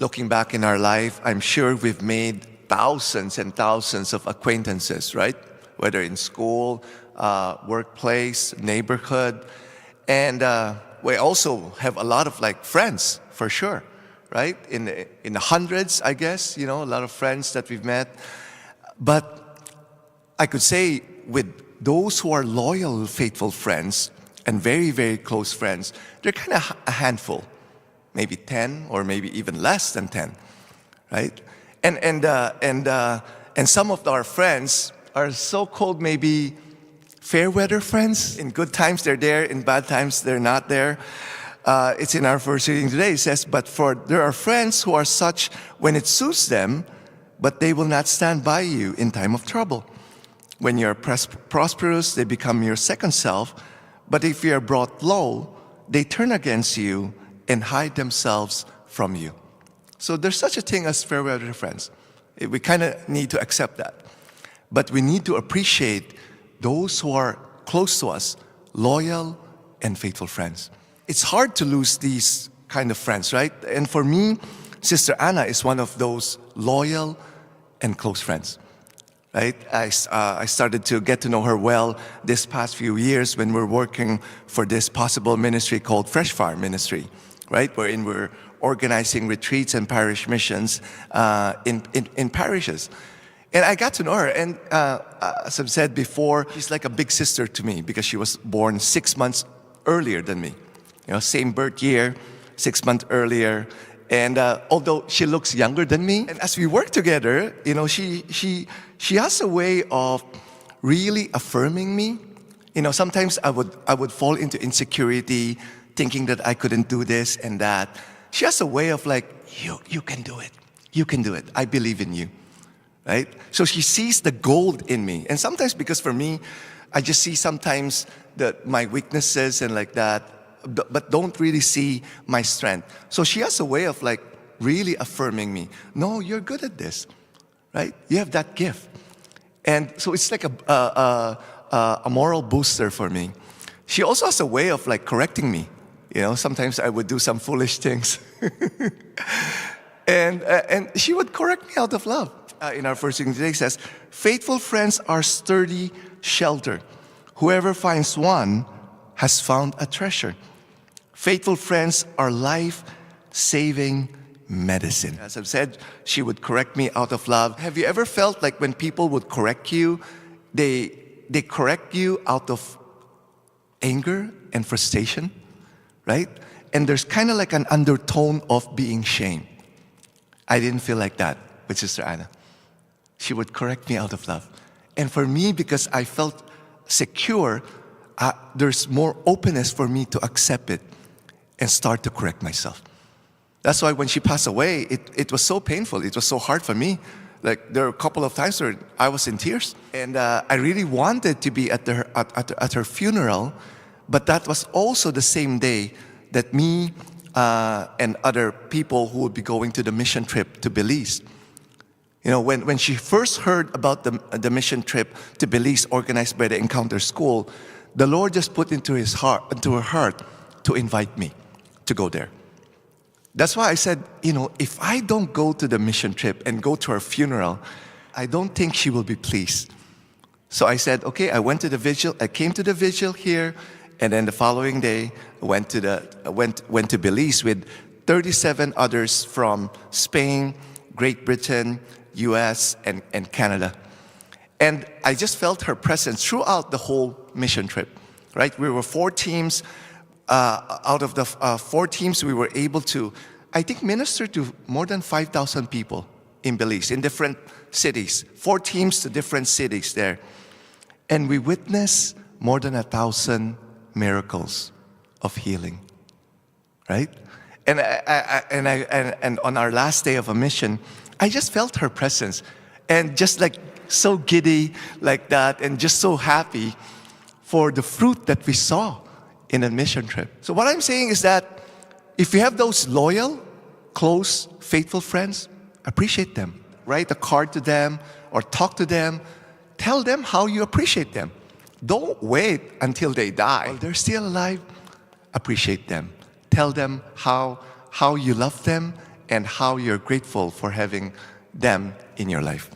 looking back in our life, I'm sure we've made thousands and thousands of acquaintances, right? Whether in school, workplace, neighborhood. And we also have a lot of like friends, for sure, right? In the hundreds, I guess, a lot of friends that we've met. But I could say with those who are loyal, faithful friends and very, very close friends, they're kind of a handful, maybe 10 or maybe even less than 10, right? And some of our friends are so-called maybe fair weather friends. In good times, they're there. In bad times, they're not there. It's in our first reading today. It says, there are friends who are such when it suits them, but they will not stand by you in time of trouble. When you're prosperous, they become your second self. But if you are brought low, they turn against you and hide themselves from you. So there's such a thing as fair weather friends. We kind of need to accept that. But we need to appreciate those who are close to us, loyal and faithful friends. It's hard to lose these kind of friends, right? And for me, Sister Anna is one of those loyal and close friends, right? I started to get to know her well this past few years when we're working for this possible ministry called Fresh Farm Ministry, right? Wherein we're organizing retreats and parish missions in parishes. And I got to know her, and as I've said before, she's like a big sister to me because she was born 6 months earlier than me. Same birth year, 6 months earlier. And although she looks younger than me, and as we work together, she has a way of really affirming me. Sometimes I would fall into insecurity, thinking that I couldn't do this and that. She has a way of like, you can do it. You can do it. I believe in you. Right? So she sees the gold in me. And sometimes, because for me, I just see sometimes my weaknesses and like that, but don't really see my strength. So she has a way of like really affirming me. No, you're good at this, right? You have that gift. And so it's like a moral booster for me. She also has a way of like correcting me. Sometimes I would do some foolish things. and she would correct me out of love. In our first reading today, it says, faithful friends are sturdy shelter. Whoever finds one has found a treasure. Faithful friends are life-saving medicine. As I've said, she would correct me out of love. Have you ever felt like when people would correct you, they correct you out of anger and frustration, right? And there's kind of like an undertone of being shamed. I didn't feel like that with Sister Anna. She would correct me out of love. And for me, because I felt secure, there's more openness for me to accept it and start to correct myself. That's why when she passed away, it was so painful. It was so hard for me. Like there were a couple of times where I was in tears. And I really wanted to be at her funeral, but that was also the same day that me and other people who would be going to the mission trip to Belize. When she first heard about the mission trip to Belize organized by the Encounter School, the Lord just put into her heart to invite me to go there. That's why I said, if I don't go to the mission trip and go to her funeral, I don't think she will be pleased. So I said, okay, I went to the vigil. I came to the vigil here, and then the following day, I went to Belize with 37 others from Spain, Great Britain, US, and Canada. And I just felt her presence throughout the whole mission trip, right? We were 4 teams. Out of the 4 teams, we were able to, I think, minister to more than 5,000 people in Belize, in different cities. 4 teams to different cities there. And we witnessed more than 1,000 miracles of healing, right? And on our last day of a mission, I just felt her presence and just like so giddy like that and just so happy for the fruit that we saw in a mission trip. So what I'm saying is that if you have those loyal, close, faithful friends, appreciate them. Write a card to them or talk to them. Tell them how you appreciate them. Don't wait until they die. While they're still alive, appreciate them. Tell them how you love them and how you're grateful for having them in your life.